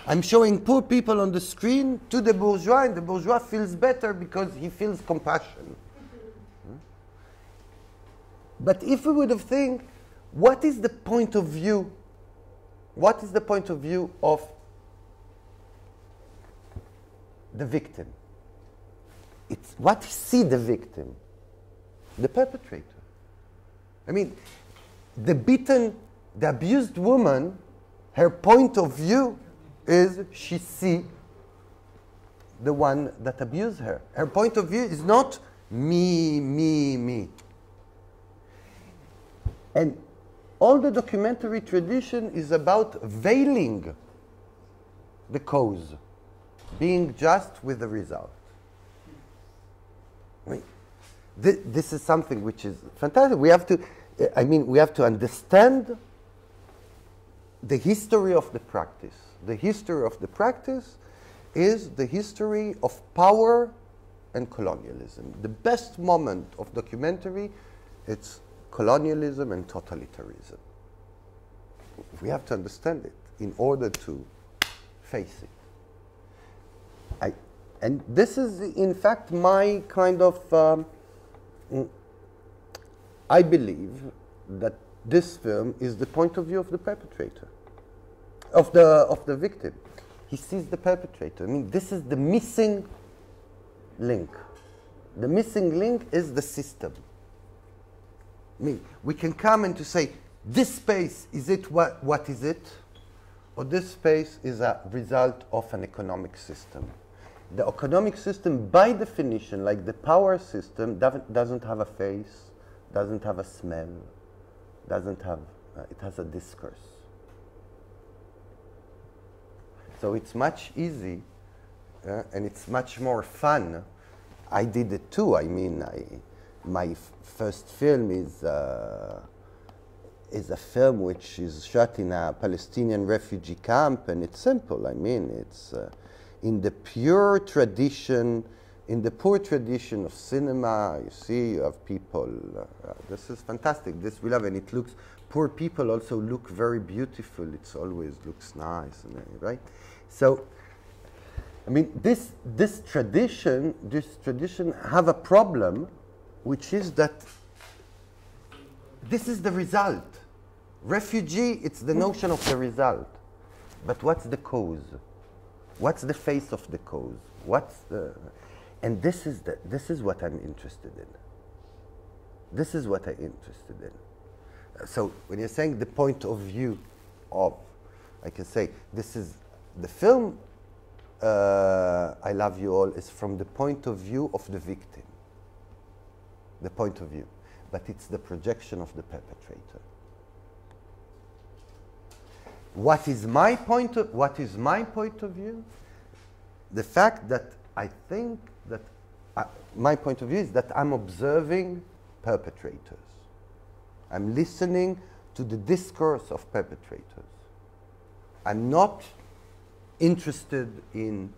I'm showing poor people on the screen to the bourgeois, and the bourgeois feels better because he feels compassion. But if we would have think, what is the point of view? What is the point of view of the victim? It's what see the victim? The perpetrator. I mean, the beaten, the abused woman, her point of view is she see the one that abused her. Her point of view is not me, me, me. And all the documentary tradition is about veiling the cause, being just with the result. I mean, this is something which is fantastic. We have to, we have to understand the history of the practice. The history of the practice is the history of power and colonialism. The best moment of documentary, it's colonialism and totalitarianism. We have to understand it in order to face it. And this is, in fact, my kind of, I believe that this film is the point of view of the perpetrator, of the victim. He sees the perpetrator. I mean, this is the missing link. The missing link is the system. I mean, we can come and to say, this space, is it what is it? Or this space is a result of an economic system. The economic system, by definition, like the power system, doesn't have a face, doesn't have a smell, doesn't have, it has a discourse. So it's much easy, and it's much more fun. I did it too. I mean, my first film is a film which is shot in a Palestinian refugee camp, and it's simple. I mean, it's in the pure tradition, in the poor tradition of cinema. You see, you have people. This is fantastic. This we love, and it looks. Poor people also look very beautiful. It's always looks nice, right? So, I mean, this tradition have a problem, which is that this is the result. Refugee, it's the notion of the result. But what's the cause? What's the face of the cause? What's the... And this is what I'm interested in. This is what I'm interested in. So when you're saying the point of view of, I can say, this is the film, I Love You All, is from the point of view of the victim. The point of view. But it's the projection of the perpetrator. What is my point of view? The fact that I think that my point of view is that I'm observing perpetrators. I'm listening to the discourse of perpetrators. I'm not interested in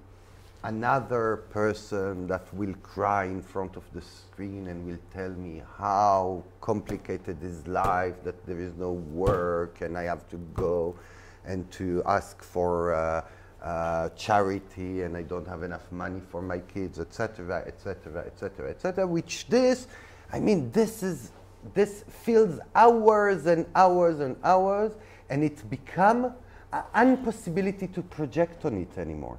another person that will cry in front of the screen and will tell me how complicated is life, that there is no work and I have to go and to ask for charity and I don't have enough money for my kids, etc., etc., etc., etc. Which this fills hours and hours and hours, and it's become an impossibility to project on it anymore.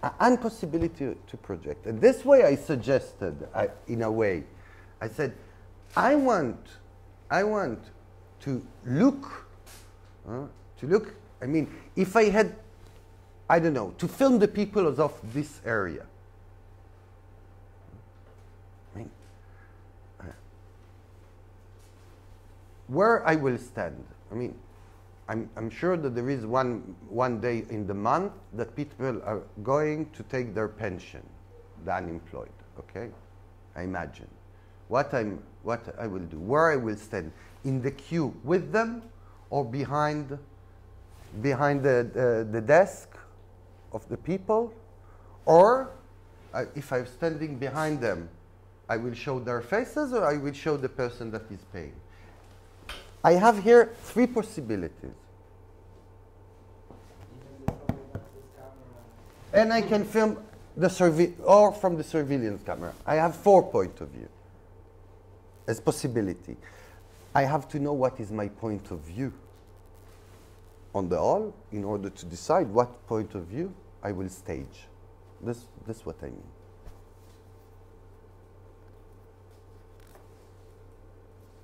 An impossibility to project. And this way I suggested, in a way, I said, I want to look, I mean, if I had, I don't know, to film the people of this area. I mean, where I will stand. I mean, I'm sure that there is one day in the month that people are going to take their pension, the unemployed. Okay, I imagine what I will do, where I will stand, in the queue with them, or behind the desk of the people, or if I'm standing behind them, I will show their faces, or I will show the person that is paying. I have here 3 possibilities. And I can film or from the surveillance camera. I have 4 points of view as possibility. I have to know what is my point of view on the whole in order to decide what point of view I will stage. This what I mean.